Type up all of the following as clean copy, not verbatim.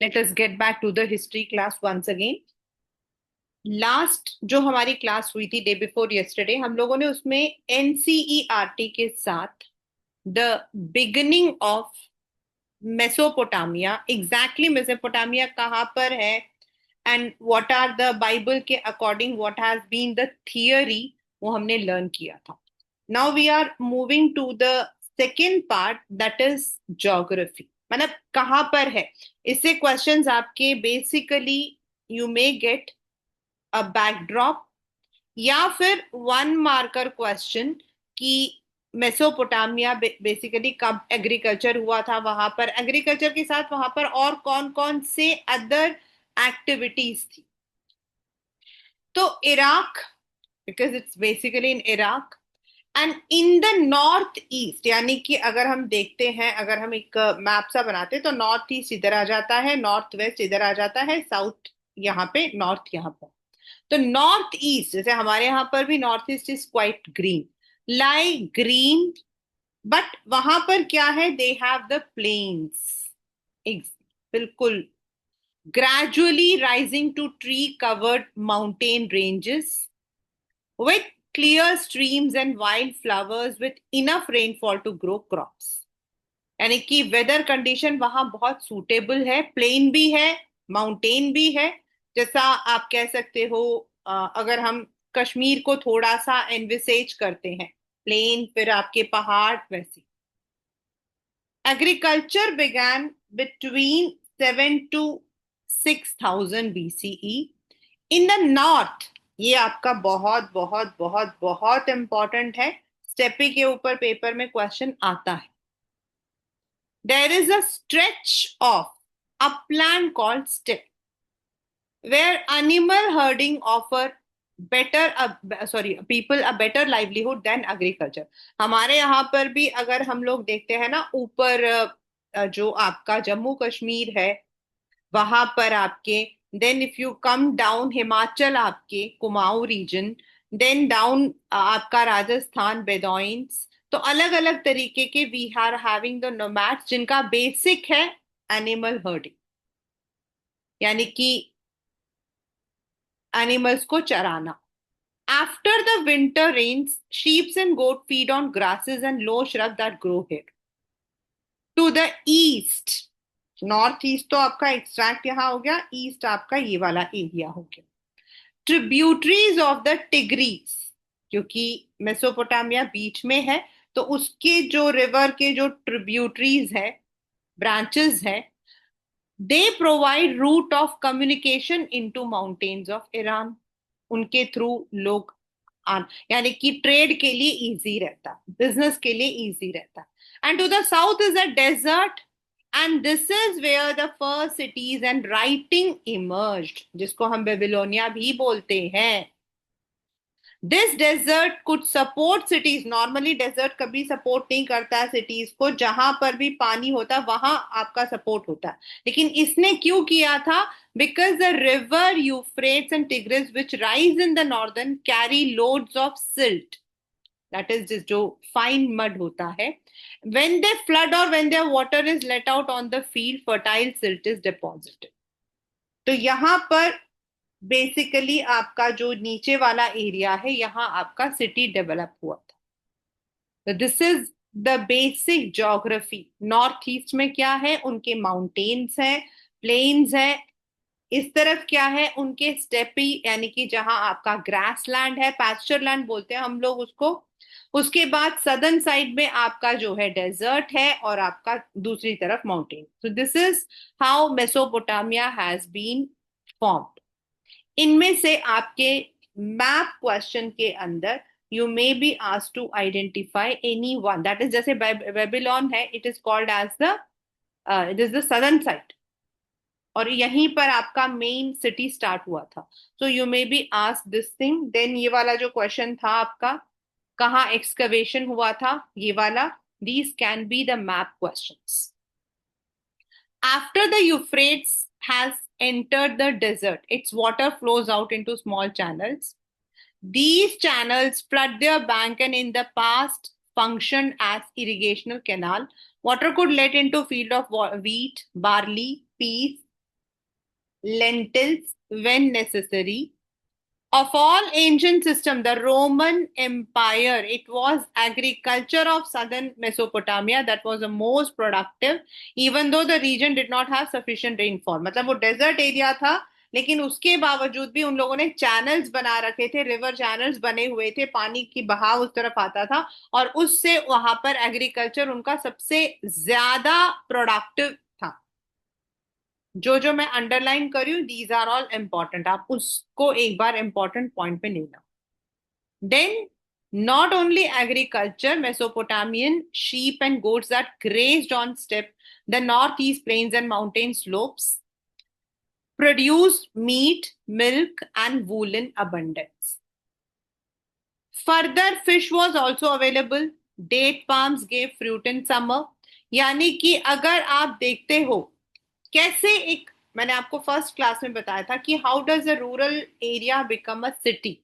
Let us get back to the history class once again. Last जो हमारी class हुई थी डे बिफोर यस्टरडे, हम लोगों ने उसमें एनसीईआरटी के साथ the beginning of Mesopotamia, exactly Mesopotamia कहाँ पर है and what are the Bible के according what has been the theory, वो हमने लर्न किया था. Now we are moving to the second part, that is geography. मतलब कहाँ पर है. इससे क्वेश्चंस आपके basically you may get a backdrop या फिर वन मार्कर क्वेश्चन कि मेसोपोटामिया बेसिकली कब एग्रीकल्चर हुआ था, वहां पर एग्रीकल्चर के साथ वहां पर और कौन कौन से अदर एक्टिविटीज थी. तो Iraq, because it's basically in Iraq and in the north east, यानी कि अगर हम देखते हैं, अगर हम एक मैप सा बनाते हैं तो नॉर्थ ईस्ट इधर आ जाता है, नॉर्थ वेस्ट इधर आ जाता है, साउथ यहाँ पे, नॉर्थ यहाँ पर. तो नॉर्थ ईस्ट, जैसे हमारे यहाँ पर भी north east is quite green, lie green, but वहां पर क्या है, दे हैव द प्लेन्स, बिल्कुल gradually rising to tree covered mountain ranges with clear streams and wildflowers with enough rainfall to grow crops. यानी कि वेदर कंडीशन वहां बहुत suitable है, प्लेन भी है, माउंटेन भी है. जैसा आप कह सकते हो, अगर हम कश्मीर को थोड़ा सा एनविसेज करते हैं, प्लेन फिर आपके पहाड़ वैसे. Agriculture began between 7 to 6,000 BCE in the north. ये आपका बहुत बहुत बहुत बहुत इंपॉर्टेंट है, स्टेपी के ऊपर पेपर में क्वेश्चन आता है. There is a stretch of upland called steppe where animal herding offer better sorry people a better livelihood than agriculture. हमारे यहाँ पर भी अगर हम लोग देखते हैं ना, ऊपर जो आपका जम्मू कश्मीर है वहां पर आपके, then if you come down Himachal आपके कुमाऊं रीजन, देन डाउन आपका राजस्थान बेदोइन्स, तो अलग अलग तरीके के we are having the nomads जिनका बेसिक है एनिमल हर्डिंग, यानी कि एनिमल्स को चराना. After the winter rains, sheep and goat feed on grasses and low shrub that grow here. To the east, north east तो आपका एक्सट्रैक्ट यहाँ हो गया, ईस्ट आपका ये वाला एरिया हो गया. ट्रिब्यूटरीज ऑफ द टिग्रीज, क्योंकि मेसोपोटामिया बीच में है, तो उसके जो रिवर के जो ट्रिब्यूटरीज है, ब्रांचेस है, they provide route of communication into mountains of Iran. उनके थ्रू लोग आन, यानी कि ट्रेड के लिए इजी रहता, बिजनेस के लिए इजी रहता. And to the south is a desert and this is where the first cities and writing emerged, जिसको हम बेबीलोनिया भी बोलते हैं. This desert could support cities. Normally desert कभी सपोर्ट नहीं करता है सिटीज को, जहां पर भी पानी होता है वहां आपका सपोर्ट होता है, लेकिन इसने क्यों किया था, because the river Euphrates and tigris which rise in the northern carry loads of silt, that is जो फाइन मड होता है. when they flood or when their water is let out on the field, fertile silt is deposited. तो यहां पर basically आपका जो नीचे वाला एरिया है, यहाँ आपका सिटी डेवलप हुआ था. तो this is the basic geography. North east में क्या है, उनके माउंटेन्स हैं, प्लेन्स है. इस तरफ क्या है, उनके स्टेपी, यानी कि जहां आपका ग्रास लैंड है, पैस्चर लैंड बोलते हैं हम लोग उसको. उसके बाद सदर्न साइड में आपका जो है डेजर्ट है और आपका दूसरी तरफ mountain. So this is how Mesopotamia has been formed. इनमें से आपके मैप क्वेश्चन के अंदर you may be asked to identify any one, that is जैसे बेबीलोन है, it is called as the, it is the southern side, और यहीं पर आपका मेन सिटी स्टार्ट हुआ था. So you may be asked this thing. Then ये वाला जो क्वेश्चन था आपका, कहाँ एक्सकवेशन हुआ था, ये वाला, these can be the map questions. After the Euphrates has entered the desert, its water flows out into small channels. These channels flood their bank and in the past functioned as irrigational canal. Water could let into field of wheat, barley, peas, lentils when necessary. Of all ancient systems, the Roman Empire, it was agriculture of southern Mesopotamia that was the most productive, even though the region did not have sufficient rainfall. मतलब वो desert area था, लेकिन उसके बावजूद भी उन लोगों ने चैनल्स बना रखे थे, रिवर चैनल्स बने हुए थे, पानी की बहाव उस तरफ आता था, और उससे वहां पर एग्रीकल्चर उनका सबसे ज्यादा प्रोडक्टिव था। जो जो मैं अंडरलाइन कर रही हूँ, दीज आर ऑल इंपॉर्टेंट, आप उसको एक बार इंपॉर्टेंट पॉइंट पे लेना। Then not only agriculture, Mesopotamian sheep and goats that grazed on steppe, the northeast plains and mountain slopes produced meat, milk, and wool in abundance. Further, fish was also available. Date palms gave fruit in summer. यानी कि अगर आप देखते हो कैसे एक, मैंने आपको फर्स्ट क्लास में बताया था कि how does a rural area become a city.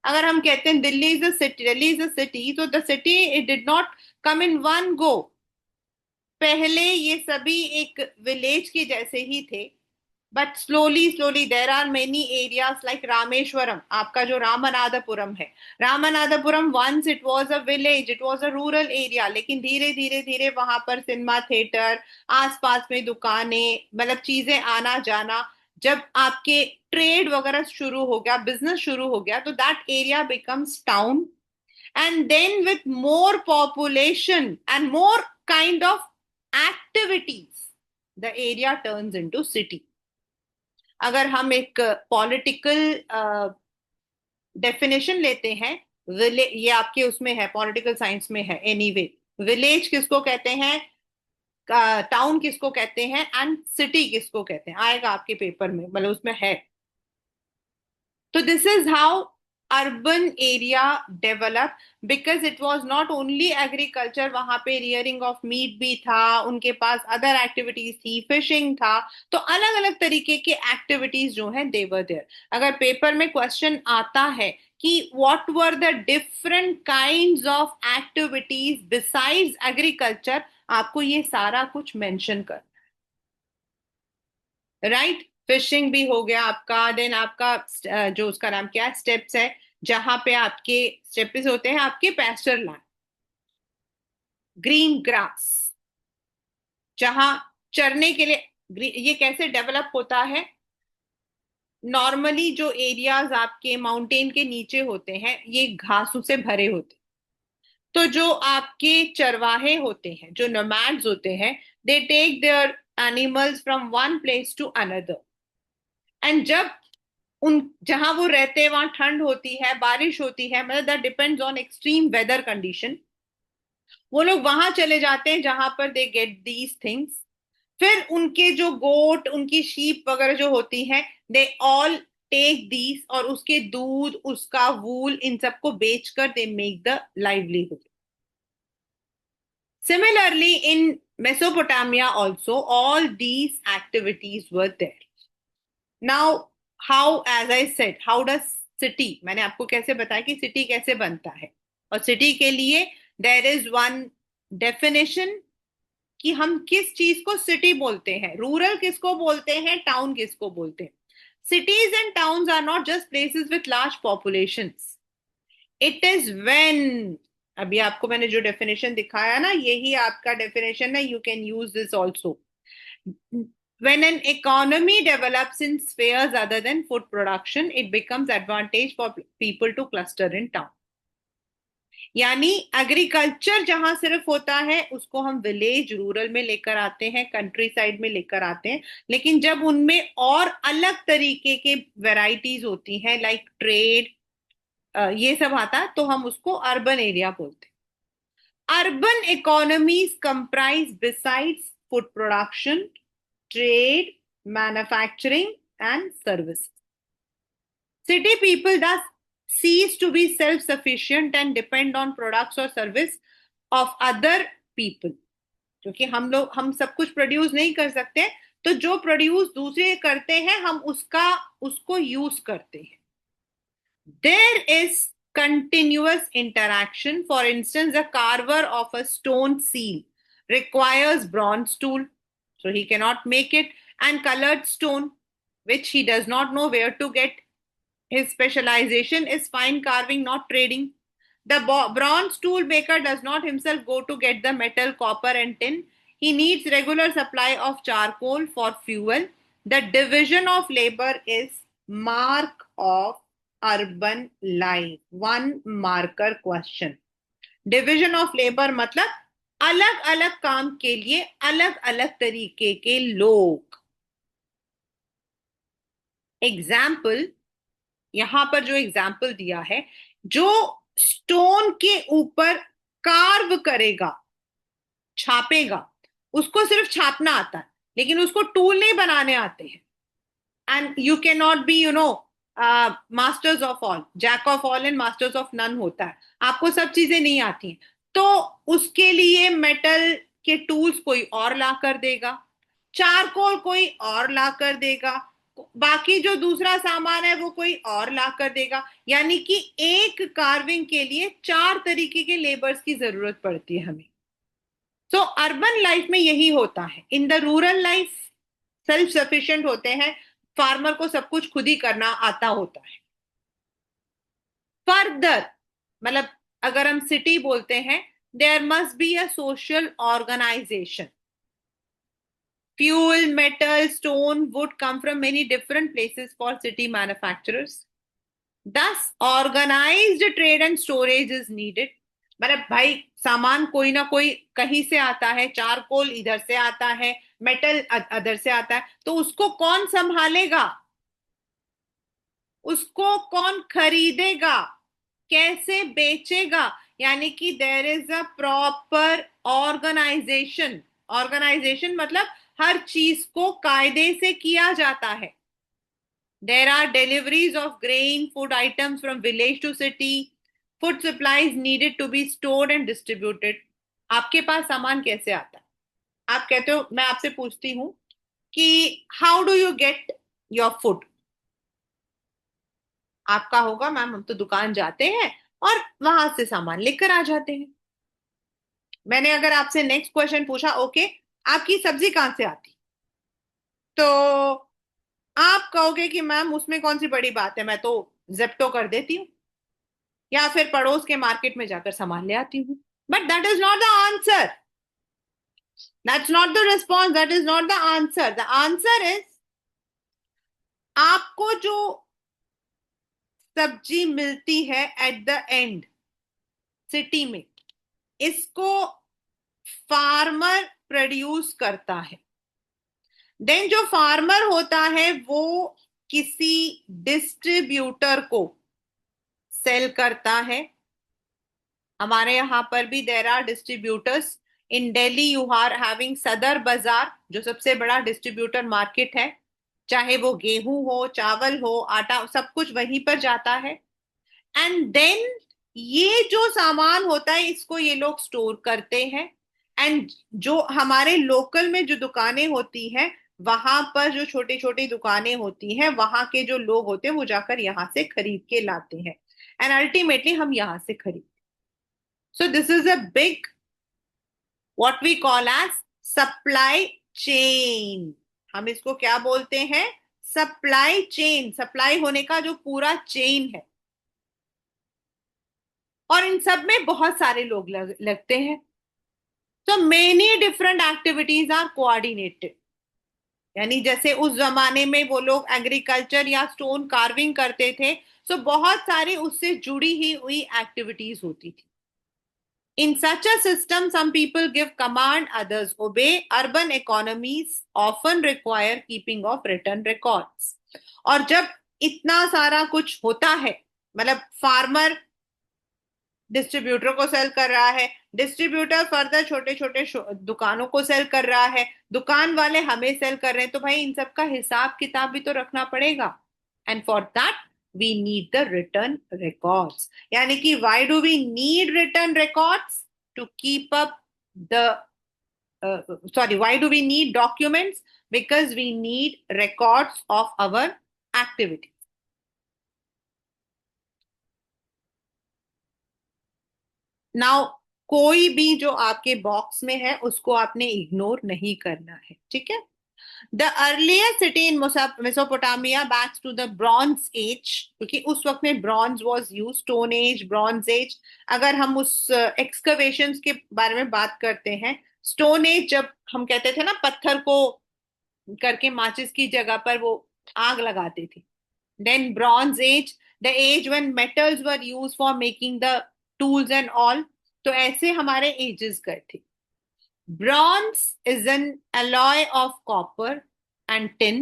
अगर हम कहते हैं Delhi is a city, Delhi is a city, तो the city it did not come in one go. पहले ये सभी एक विलेज के जैसे ही थे, but slowly slowly there are many areas like Rameswaram, आपका जो रामनाथपुरम है, Ramanathapuram once it was a village, it was a rural area, लेकिन धीरे धीरे धीरे वहां पर सिनेमा थिएटर, आसपास में दुकानें, मतलब चीजें आना जाना, जब आपके ट्रेड वगैरह शुरू हो गया, बिजनेस शुरू हो गया, तो that area becomes town. and then with more population and more kind of activities, the area turns into city. अगर हम एक पॉलिटिकल डेफिनेशन लेते हैं, ये आपके उसमें है, पॉलिटिकल साइंस में है, एनीवे विलेज किसको कहते हैं, टाउन किसको कहते हैं, एंड सिटी किसको कहते हैं, आएगा आपके पेपर में, मतलब उसमें है। तो this is how urban area develop, because it was not only agriculture, वहां पे रियरिंग ऑफ मीट भी था, उनके पास अदर एक्टिविटीज थी, फिशिंग था, तो अलग अलग तरीके के एक्टिविटीज जो है देवर देयर। अगर पेपर में क्वेश्चन आता है कि what were the different kinds of activities besides agriculture, आपको ये सारा कुछ मेंशन कर, राइट। फिशिंग भी हो गया आपका, देन आपका जो उसका नाम क्या है, स्टेप्स है, जहां पे आपके स्टेप्स होते हैं, आपके पैस्चर लैंड, ग्रीन ग्रास, जहां चरने के लिए। ये कैसे डेवलप होता है, नॉर्मली जो एरियाज आपके माउंटेन के नीचे होते हैं, ये घासों से भरे होते हैं, तो जो आपके चरवाहे होते हैं, जो नोमैड्स होते हैं, they take their animals from one place to another, and जब उन जहां वो रहते हैं वहां ठंड होती है, बारिश होती है, मतलब that depends on extreme weather condition, वो लोग वहां चले जाते हैं जहां पर दे गेट दीज थिंग्स। फिर उनके जो गोट, उनकी शीप वगैरह जो होती हैं, दे ऑल टेक दीज, और उसके दूध, उसका वूल, इन सबको बेचकर they make the livelihood. Similarly, in Mesopotamia also, all these activities were there. Now, how, as I said, how does city, मैंने आपको कैसे बताया कि सिटी कैसे बनता है, और सिटी के लिए देर इज वन डेफिनेशन कि हम किस चीज को सिटी बोलते हैं, रूरल किसको बोलते हैं, टाउन किसको बोलते हैं। Cities and towns are not just places with large populations, it is when, अभी आपको मैंने जो डेफिनेशन दिखाया ना, यही आपका डेफिनेशन है, you can use this also. When an economy develops in spheres other than food production, it becomes advantage for people to cluster in town. यानी एग्रीकल्चर जहां सिर्फ होता है उसको हम विलेज, रूरल में लेकर आते हैं, कंट्री साइड में लेकर आते हैं, लेकिन जब उनमें और अलग तरीके के वेराइटीज होती हैं, लाइक ट्रेड, ये सब आता है, तो हम उसको अर्बन एरिया बोलते हैं। Urban economies comprise, besides food production, trade, manufacturing, and services. City people thus cease to be self-sufficient and depend on products or service of other people. क्योंकि हम सब कुछ प्रोड्यूस नहीं कर सकते, तो जो प्रोड्यूस दूसरे करते हैं हम उसको यूज करते हैं। There is continuous interaction. For instance, the carver of a stone seal requires bronze tool, so he cannot make it, and colored stone. which he does not know where to get. His specialization is fine carving, not trading. The bronze tool maker does not himself go to get the metal, copper, and tin. He needs regular supply of charcoal for fuel. The division of labor is mark of urban life. One marker question. Division of labour मतलब अलग अलग काम के लिए अलग अलग तरीके के लोग. एग्जाम्पल, यहां पर जो एग्जाम्पल दिया है, जो स्टोन के ऊपर कार्व करेगा, छापेगा, उसको सिर्फ छापना आता है, लेकिन उसको टूल नहीं बनाने आते हैं. And you can not be masters of all, jack of all and masters of none होता है. आपको सब चीजें नहीं आती हैं, तो उसके लिए मेटल के टूल्स कोई और ला कर देगा, चारकोल कोई और ला कर देगा, बाकी जो दूसरा सामान है वो कोई और ला कर देगा. यानी कि एक कार्विंग के लिए चार तरीके के लेबर्स की जरूरत पड़ती है हमें. तो अर्बन लाइफ में यही होता है. In the rural life self sufficient होते हैं, फार्मर को सब कुछ खुद ही करना आता होता है. फर्दर मतलब अगर हम सिटी बोलते हैं, there must be a social organization. Fuel, metal, stone, wood come from many different places for city manufacturers. Thus, organized trade and storage is needed. मतलब भाई सामान कोई ना कोई कहीं से आता है, चारकोल इधर से आता है, मेटल अदर से आता है, तो उसको कौन संभालेगा, उसको कौन खरीदेगा, कैसे बेचेगा. यानी कि there is a proper organization. Organization मतलब हर चीज को कायदे से किया जाता है. There are deliveries of grain food items from village to city. Food supplies needed to be stored and distributed. आपके पास सामान कैसे आता है? आप कहते हो, मैं आपसे पूछती हूँ कि how do you get your food. आपका होगा मैम हम तो दुकान जाते हैं और वहां से सामान लेकर आ जाते हैं. मैंने अगर आपसे नेक्स्ट क्वेश्चन पूछा, ओके आपकी सब्जी कहाँ से आती, तो आप कहोगे कि मैम उसमें कौन सी बड़ी बात है, मैं तो जेप्टो कर देती हूँ या फिर पड़ोस के मार्केट में जाकर सामान ले आती हूँ. But that is not the answer. That's not the response. That is not the answer. The answer is आपको जो सब्जी मिलती है एट द एंड सिटी में, इसको फार्मर प्रोड्यूस करता है. देन जो फार्मर होता है वो किसी डिस्ट्रीब्यूटर को सेल करता है. हमारे यहां पर भी there are distributors. In Delhi you are having Sadar Bazaar, जो सबसे बड़ा डिस्ट्रीब्यूटर मार्केट है. चाहे वो गेहूं हो, चावल हो, आटा, सब कुछ वहीं पर जाता है. एंड देन ये जो सामान होता है इसको ये लोग स्टोर करते हैं. एंड जो हमारे लोकल में जो दुकानें होती हैं, वहां पर जो छोटी छोटी दुकानें होती हैं, वहां के जो लोग होते हैं वो जाकर यहां से खरीद के लाते हैं. एंड अल्टीमेटली हम यहां से खरीद. So this is a big what we call as supply chain. हम इसको क्या बोलते हैं? Supply chain. सप्लाई होने का जो पूरा चेन है, और इन सब में बहुत सारे लोग लगते हैं. So many different activities are coordinated. यानी जैसे उस जमाने में वो लोग एग्रीकल्चर या स्टोन कार्विंग करते थे, सो बहुत सारी उससे जुड़ी ही हुई एक्टिविटीज होती थी. In such a system, some people give command, others obey. Urban economies often require keeping of written records. और जब इतना सारा कुछ होता है, मतलब फार्मर डिस्ट्रीब्यूटर को सेल कर रहा है, डिस्ट्रीब्यूटर फर्दर छोटे छोटे दुकानों को सेल कर रहा है, दुकान वाले हमें सेल कर रहे हैं, तो भाई इन सब का हिसाब किताब भी तो रखना पड़ेगा. And for that we need the return records. यानी कि why do we need return records? To keep up the sorry, why do we need documents? Because we need records of our activity. Now कोई भी जो आपके box में है उसको आपने इग्नोर नहीं करना है, ठीक है? The earlier city in Mesopotamia backs to the bronze age, क्योंकि उस वक्त में bronze was use, stone age, bronze age. अगर हम उस एक्सकवेशंस के बारे में बात करते हैं, स्टोन एज जब हम कहते थे ना, पत्थर को करके माचिस की जगह पर वो आग लगाते थे। Then bronze age, the age when metals were use for making the tools and all. तो ऐसे हमारे एजेस गए थे। Bronze is an alloy of copper and tin,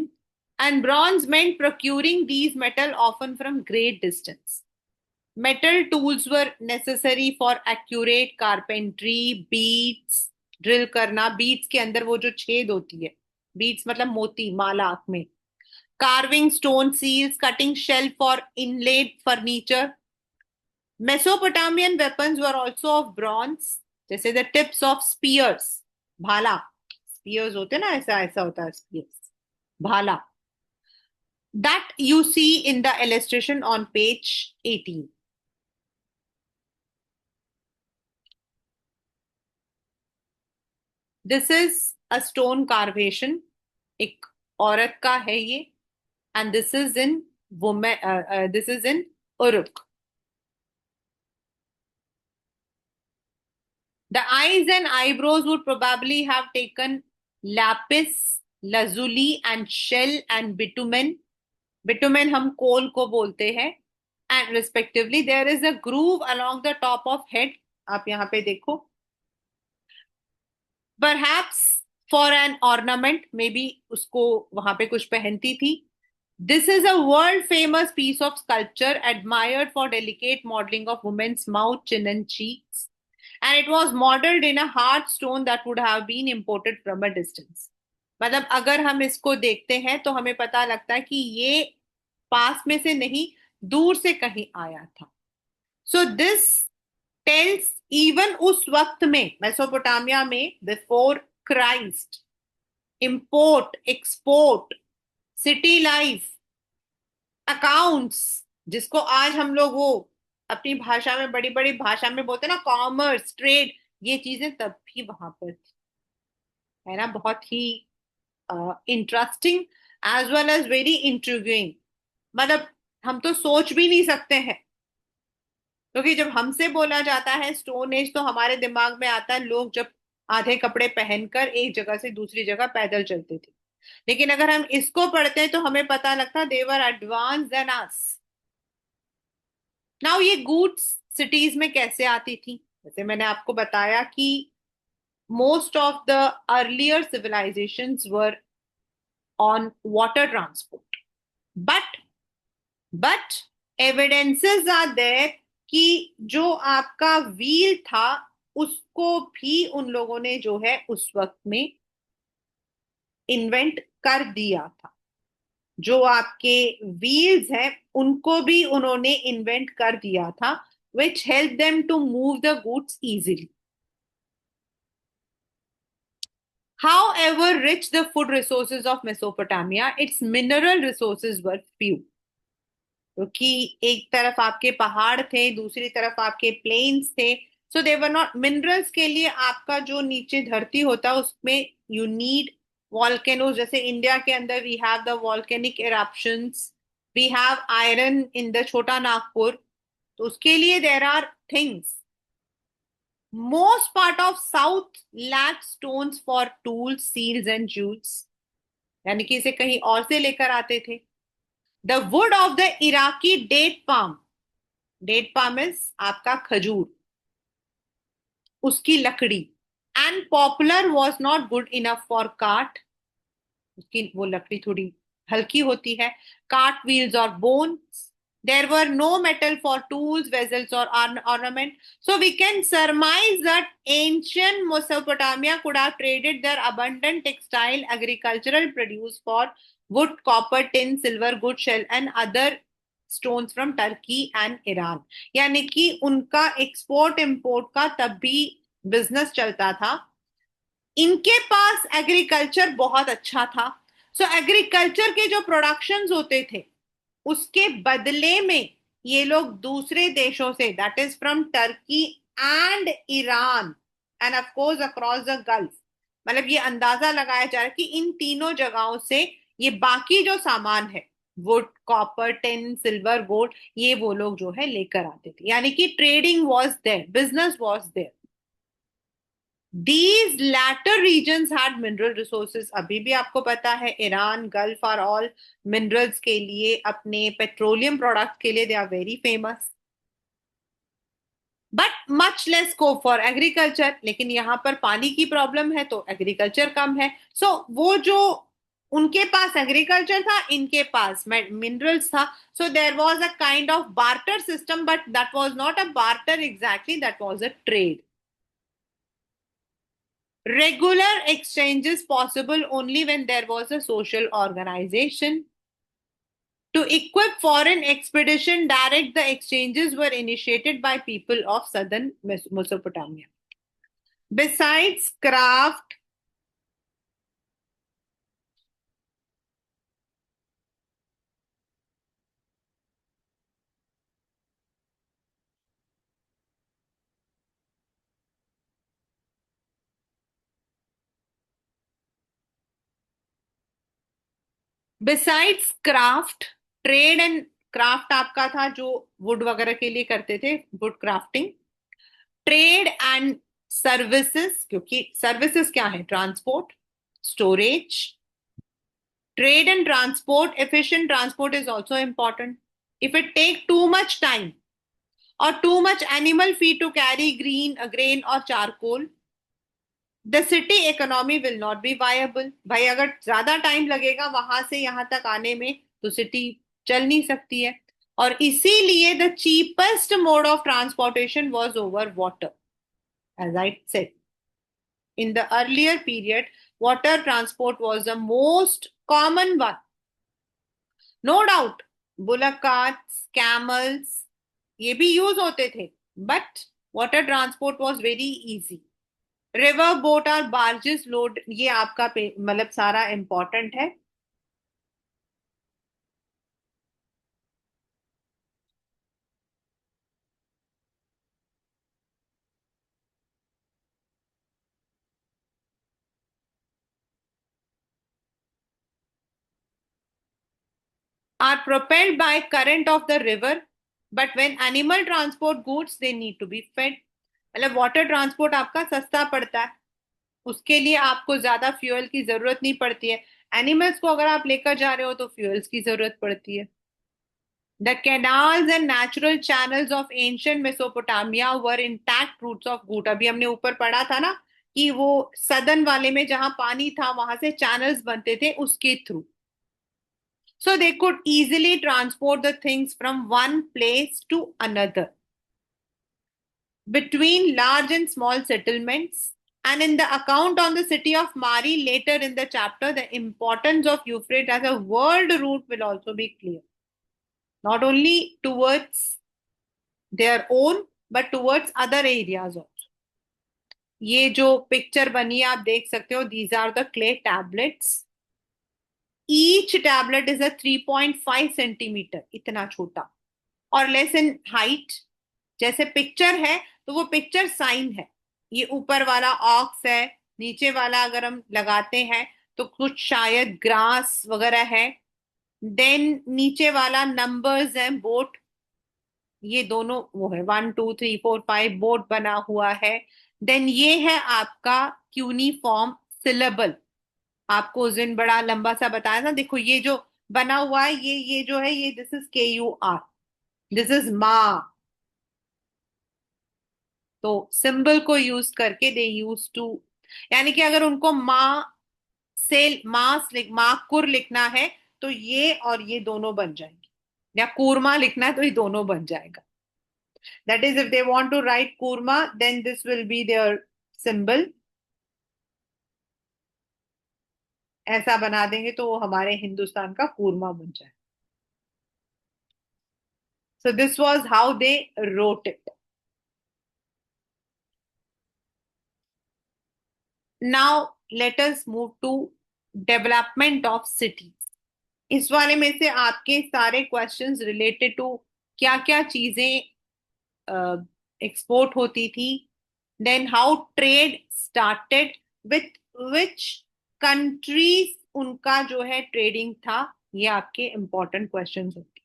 and bronze meant procuring these metal often from great distance. Metal tools were necessary for accurate carpentry, beads, drill करना, beads के अंदर वो जो छेद होती है, beads मतलब मोती, माला में, carving stone seals, cutting shell for inlaid furniture. Mesopotamian weapons were also of bronze, जैसे the tips of spears, भाला, spears होते ना, ऐसा ऐसा होता है spears, भाला, that you see in the illustration on page 18. This is a stone carvation, एक औरत का है ये, and this is in woman, this is in Uruk. The eyes and eyebrows would probably have taken lapis, lazuli, and shell and bitumen. Bitumen हम कोल को बोलते हैं. And respectively, there is a groove along the top of head. आप यहाँ पे देखो. Perhaps for an ornament, maybe उसको वहां पे कुछ पहनती थी. This is a world famous piece of sculpture admired for delicate modeling of women's mouth, chin, and cheeks. And it was modeled in a hard stone that would have been imported from a distance. मतलब अगर हम इसको देखते हैं तो हमें पता लगता है कि ये पास में से नहीं, दूर से कहीं आया था. सो दिस टेल्स इवन उस वक्त में मेसोपोटामिया में before Christ, import export, city life, accounts, जिसको आज हम लोग वो अपनी भाषा में, बड़ी बड़ी भाषा में बोलते हैं ना, कॉमर्स, ट्रेड, ये चीजें तब भी वहां पर थी. है ना, बहुत ही interesting as well as very intriguing. मतलब हम तो सोच भी नहीं सकते हैं, क्योंकि जब हमसे बोला जाता है स्टोन एज तो हमारे दिमाग में आता है लोग जब आधे कपड़े पहनकर एक जगह से दूसरी जगह पैदल चलते थे. लेकिन अगर हम इसको पढ़ते हैं तो हमें पता लगता है they were advance than us. Now ये गुड्स सिटीज में कैसे आती थी? जैसे मैंने आपको बताया कि most of the earlier civilizations were on water transport, but evidences are there कि जो आपका व्हील था उसको भी उन लोगों ने जो है उस वक्त में इन्वेंट कर दिया था. जो आपके व्हील्स हैं उनको भी उन्होंने इन्वेंट कर दिया था, which helped them to move the goods easily. However rich the food resources of Mesopotamia, its mineral resources were few. क्योंकि एक तरफ आपके पहाड़ थे, दूसरी तरफ आपके प्लेन्स थे, सो दे वर नॉट, मिनरल्स के लिए आपका जो नीचे धरती होता उसमें यू नीड वॉल्केनोज. जैसे इंडिया के अंदर we have the volcanic eruptions, we have iron in the Chota Nagpur, तो उसके लिए there are things. Most part of south lack stones for tools, seals and jutes, यानी कि इसे कहीं और से लेकर आते थे. The wood of the Iraqi date palm is आपका खजूर, उसकी लकड़ी, and poplar was not good enough for cart, उसकी वो लकड़ी थोड़ी हल्की होती है. Cart wheels or bones. There were no metal for tools, vessels or ornament. So we can surmise that ancient Mesopotamia could have traded their abundant textile, agricultural produce for wood, copper, tin, silver, good shell and other stones from Turkey and Iran. यानी कि उनका export import का तब भी business चलता था. इनके पास agriculture बहुत अच्छा था. सो एग्रीकल्चर के जो प्रोडक्शंस होते थे उसके बदले में ये लोग दूसरे देशों से, that is from Turkey and Iran end of course across the gulf, मतलब ये अंदाजा लगाया जा रहा है कि इन तीनों जगहों से ये बाकी जो सामान है, would, copper, tin, silver, gold, ये वो लोग जो है लेकर आते थे, यानी कि trading was there, business was there. These latter regions had mineral resources। अभी भी आपको पता है Iran, gulf are all minerals के लिए, अपने पेट्रोलियम प्रोडक्ट के लिए they are very famous. But much less scope for agriculture, लेकिन यहाँ पर पानी की प्रॉब्लम है तो एग्रीकल्चर कम है। सो वो जो उनके पास एग्रीकल्चर था, इनके पास मिनरल्स था। So there was a kind of barter system, but that was not a barter exactly, that was a trade. Regular exchanges possible only when there was a social organization. To equip foreign expedition, direct the exchanges were initiated by people of southern Mesopotamia. Besides craft, besides craft, trade and craft आपका था जो would वगैरह के लिए करते थे, would crafting. Trade and services, क्योंकि services क्या है, transport, storage. Trade and transport, efficient transport is also important. If it take too much time or too much animal feed to carry grain or charcoal, the city economy will not be viable। भाई अगर ज्यादा time लगेगा वहां से यहाँ तक आने में, तो सिटी चल नहीं सकती है। और इसीलिए the cheapest mode of transportation was over water, as I said. In the earlier period, water transport was the most common one। No doubt bullock carts, camels, ये भी यूज होते थे, but water transport was very easy. River boat और barges load, ये आपका मतलब सारा important है। Are propelled by current of the river, but when animal transport goods they need to be fed। मतलब वाटर ट्रांसपोर्ट आपका सस्ता पड़ता है, उसके लिए आपको ज्यादा फ्यूल की जरूरत नहीं पड़ती है। एनिमल्स को अगर आप लेकर जा रहे हो तो फ्यूल्स की जरूरत पड़ती है। The canals and natural channels of ancient Mesopotamia were intact routes of good। अभी हमने ऊपर पढ़ा था ना कि वो सदन वाले में जहां पानी था वहां से चैनल्स बनते थे उसके through. So they could easily transport the things from one place to another between large and small settlements। And in the account on the city of Mari later in the chapter, the importance of Euphrates as a world route will also be clear, not only towards their own but towards other areas also। ये जो picture बनी है आप देख सकते हो, these are the clay tablets. Each tablet is a 3.5 centimetre, इतना छोटा, और लेस इन हाइट। जैसे पिक्चर है तो वो पिक्चर साइन है। ये ऊपर वाला ऑक्स है, नीचे वाला अगर हम लगाते हैं तो कुछ शायद ग्रास वगैरह है। देन नीचे वाला नंबर्स हैं, बोट, ये दोनों वो है, 1 2 3 4 5 बोर्ड बना हुआ है। देन ये है आपका क्यूनिफॉर्म सिलेबल। आपको उस दिन बड़ा लंबा सा बताया था, देखो ये जो बना हुआ है, ये जो है, ये this is KUR, this is माँ। तो सिंबल को यूज करके दे यूज टू, यानी कि अगर उनको माँ से मास लिख माकुर लिखना है तो ये और ये दोनों बन जाएंगे, या कूरमा लिखना है तो ये दोनों बन जाएगा। That is, if they want to write kurma, then this will be their symbol। ऐसा बना देंगे तो वो हमारे हिंदुस्तान का कूरमा बन जाए। So this was how they wrote it। Now let us move to development of cities। इस वाले में से आपके सारे क्वेश्चंस रिलेटेड टू क्या क्या चीजें एक्सपोर्ट होती थी, then how trade started with which countries उनका जो है ट्रेडिंग था, ये आपके इंपॉर्टेंट क्वेश्चंस होंगे.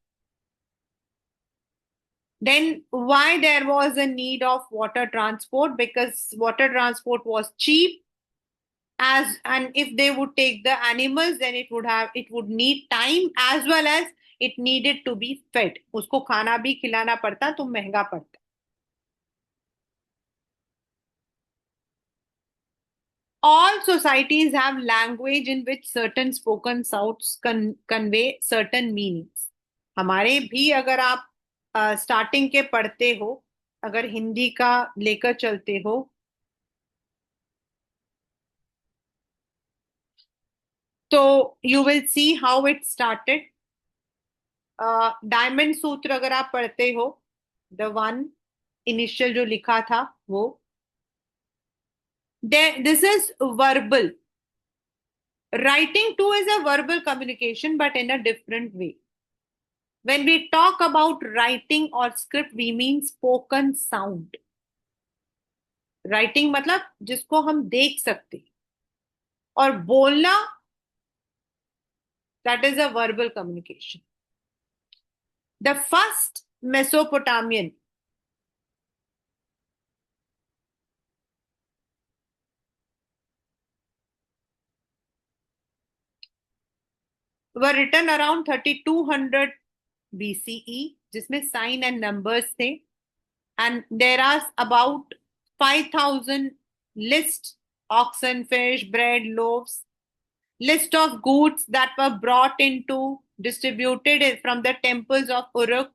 Then why there was a need of water transport? Because water transport was cheap, as and if they would take the animals, then it would need time as well as it needed to be fed. उसको खाना भी खिलाना पड़ता तो महंगा पड़ता. All societies have language in which certain spoken sounds convey certain meanings. हमारे भी अगर आप स्टार्टिंग के पढ़ते हो, अगर हिंदी का लेकर चलते हो, तो you will see how it started. Diamond सूत्र अगर आप पढ़ते हो, द वन इनिशियल जो लिखा था वो, this is verbal. Writing too is a verbal communication, but in a different way. When we talk about writing or script, we mean spoken sound. Writing मतलब जिसको हम देख सकते, और बोलना, that is a verbal communication. The first Mesopotamian were written around 3200 BCE, जिसमें sign and numbers थे, and there are about 5000 list, oxen, fish, bread, loaves, list of goods that were brought into, distributed from the temples of Uruk.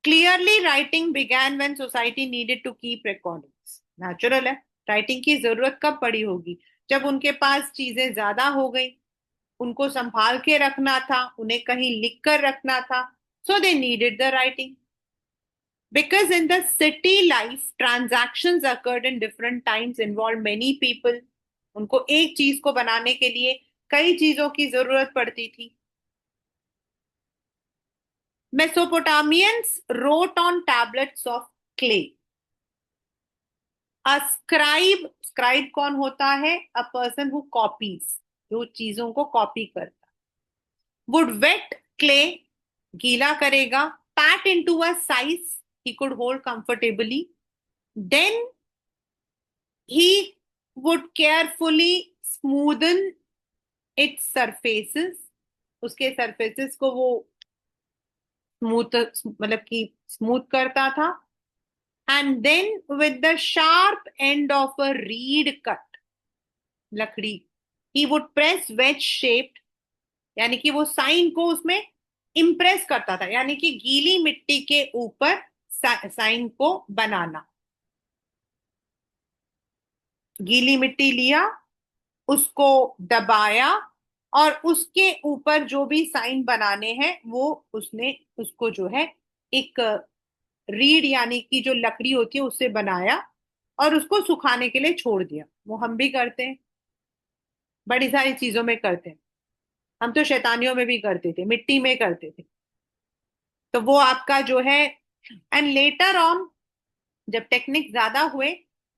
Clearly, writing began when society needed to keep recordings. Natural है. Writing की जरूरत कब पड़ी होगी? जब उनके पास चीजें ज्यादा हो गई, उनको संभाल के रखना था, उन्हें कहीं लिख कर रखना था. So they needed the writing. Because in the city life, transactions occurred in different times, involved many people. उनको एक चीज को बनाने के लिए कई चीजों की जरूरत पड़ती थी. Mesopotamians wrote on tablets of clay. A scribe, scribe कौन होता है? A person who copies, जो चीजों को कॉपी करता. Would wet clay, गीला करेगा, pat into a size he could hold comfortably. Then he would carefully smoothen its surfaces. उसके surfaces को वो स्मूथ, मतलब कि स्मूथ करता था. And then with the sharp end of a reed cut, लकड़ी, he would press wedge shaped, यानी कि वो साइन को उसमें इम्प्रेस करता था, यानी कि गीली मिट्टी के ऊपर साइन को बनाना. गीली मिट्टी लिया, उसको दबाया, और उसके ऊपर जो भी साइन बनाने हैं वो उसने उसको जो है एक रीड यानी कि जो लकड़ी होती है उससे बनाया, और उसको सुखाने के लिए छोड़ दिया. वो हम भी करते हैं, बड़ी सारी चीजों में करते हैं. हम तो शैतानियों में भी करते थे, मिट्टी में करते थे. तो वो आपका जो है, एंड लेटर ऑन जब टेक्निक ज्यादा हुए,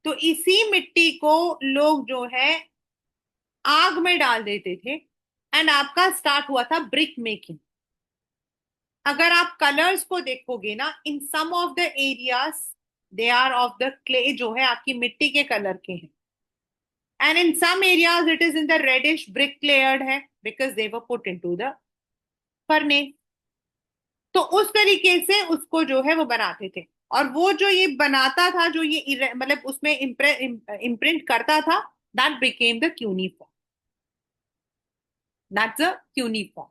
तो इसी मिट्टी को लोग जो है आग में डाल देते थे, एंड आपका स्टार्ट हुआ था ब्रिक मेकिंग. अगर आप कलर्स को देखोगे ना, in some of the areas they are of the clay, जो है आपकी मिट्टी के कलर के हैं, and in some areas it is in the reddish brick layered है, because they were put into the furnace. तो उस तरीके से उसको जो है वो बनाते थे. और वो जो ये बनाता था, जो ये मतलब उसमें इम्प्रिंट करता था, that became the cuneiform. That's a cuneiform.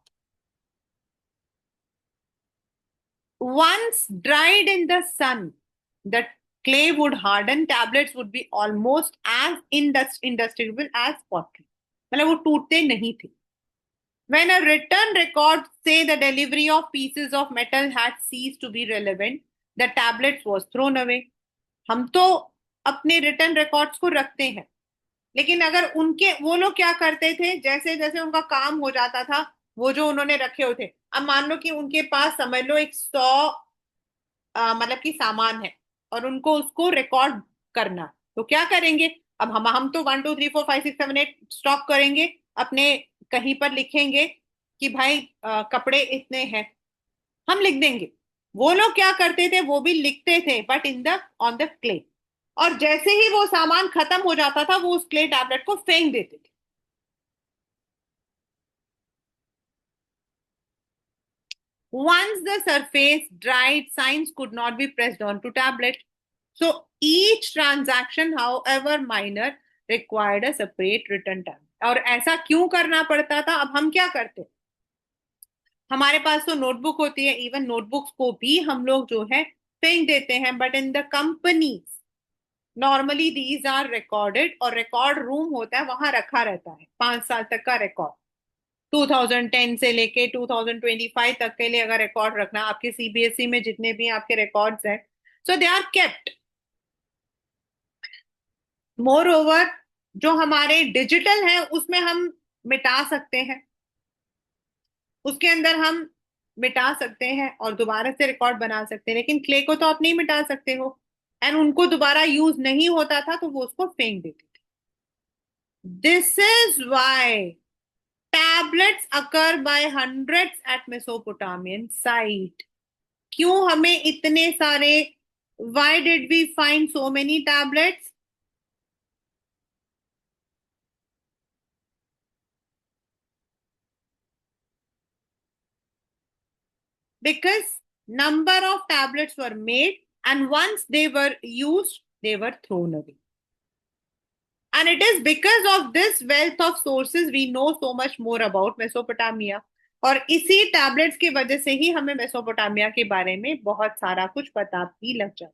Once dried in the sun, the clay would harden, tablets would be almost as indestructible as pottery. मतलब वो टूटते नहीं थे. When a written record say the delivery of pieces of metal had ceased to be relevant, the tablets was thrown away. हम तो अपने return records को रखते हैं, लेकिन अगर उनके, वो लोग क्या करते थे, जैसे जैसे उनका काम हो जाता था, वो जो उन्होंने रखे होते, अब मान लो कि उनके पास समझ लो 100 मतलब कि सामान है, और उनको उसको रिकॉर्ड करना, तो क्या करेंगे? अब हम तो 1 2 3 4 5 6 7 8 स्टॉक करेंगे, अपने कहीं पर लिखेंगे कि भाई कपड़े इतने हैं, हम लिख देंगे। वो लोग क्या करते थे, वो भी लिखते थे but in the on the clay, और जैसे ही वो सामान खत्म हो जाता था वो उस क्ले टैबलेट को फेंक देते थे। Once the surface dried, signs could not be pressed onto tablet. So each transaction, however minor, required a separate written tablet. और ऐसा क्यों करना पड़ता था? अब हम क्या करते, हमारे पास तो नोटबुक होती है, इवन नोटबुक्स को भी हम लोग जो है फेंक देते हैं, but in the companies normally these are recorded, और रिकॉर्ड रूम होता है, वहां रखा रहता है 5 साल तक का रिकॉर्ड। 2010 से लेके 2025 तक के लिए अगर रिकॉर्ड रखना, आपके सीबीएसई में जितने भी आपके रिकॉर्ड्स हैं, so they are kept. Moreover, जो हमारे डिजिटल है उसमें हम मिटा सकते हैं, उसके अंदर हम मिटा सकते हैं और दोबारा से रिकॉर्ड बना सकते हैं, लेकिन क्ले को तो आप नहीं मिटा सकते हो, एंड उनको दोबारा यूज नहीं होता था तो वो उसको फेंक देते थे। This is why tablets occur by hundreds at Mesopotamian site. क्यों हमें इतने सारे, why did we find so many tablets? Because number of tablets were made, and once they were used they were thrown away, and it is because of this wealth of sources we know so much more about Mesopotamia, और इसी tablets की वजह से ही हमें Mesopotamia के बारे में बहुत सारा कुछ पता भी लग जाता।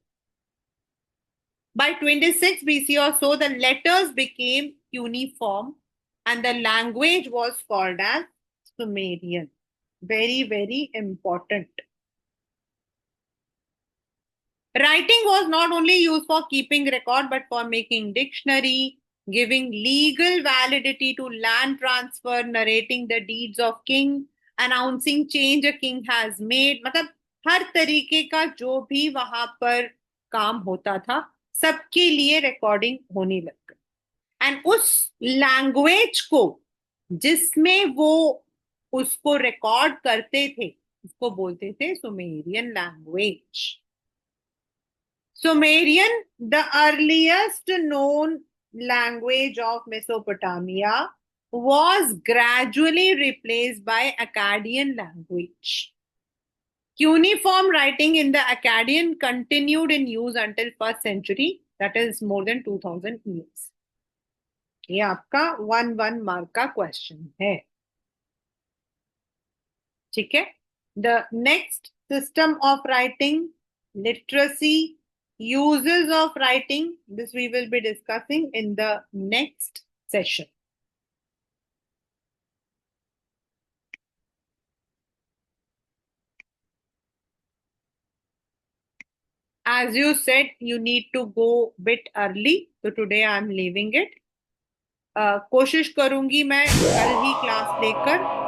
By 26 BC or so, the letters became cuneiform and the language was called as Sumerian. Very, very important. Writing was not only used for keeping record but for making dictionary, giving legal validity to land transfer, narrating the deeds of king, announcing change a king has made. मतलब हर तरीके का जो भी वहां पर काम होता था, सबके लिए रिकॉर्डिंग होने लग गई। एंड उस लैंग्वेज को जिसमें वो उसको रिकॉर्ड करते थे, उसको बोलते थे Sumerian language. Sumerian, the earliest known language of Mesopotamia, was gradually replaced by Akkadian language. Cuneiform writing in the Akkadian continued in use until 1st century, that is more than 2000 years. ये आपका 1 mark का question है, ठीक है। The next system of writing, literacy, uses of writing, this we will be discussing in the next session. As you said, you need to go bit early, so today I am leaving it. कोशिश करूंगी मैं कल ही class लेकर